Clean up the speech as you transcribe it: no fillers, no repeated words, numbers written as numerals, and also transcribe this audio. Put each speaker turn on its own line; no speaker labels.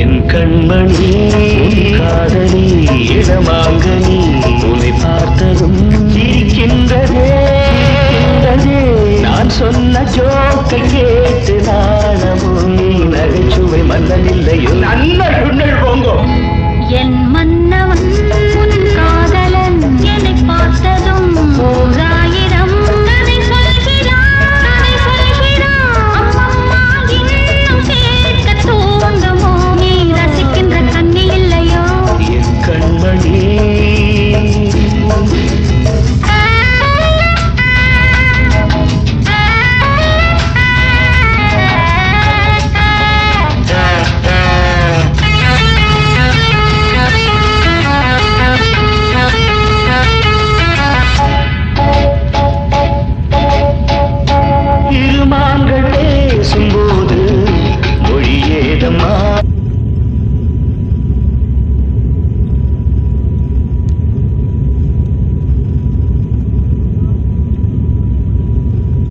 என் கண்மணி காதலி இடமாங்கனி உன்னை பார்த்ததும் சிரிக்கின்றதே நான் சொன்ன ஜோக்கை கேட்டு நாணமும் நகைச்சுவை மன்னனில்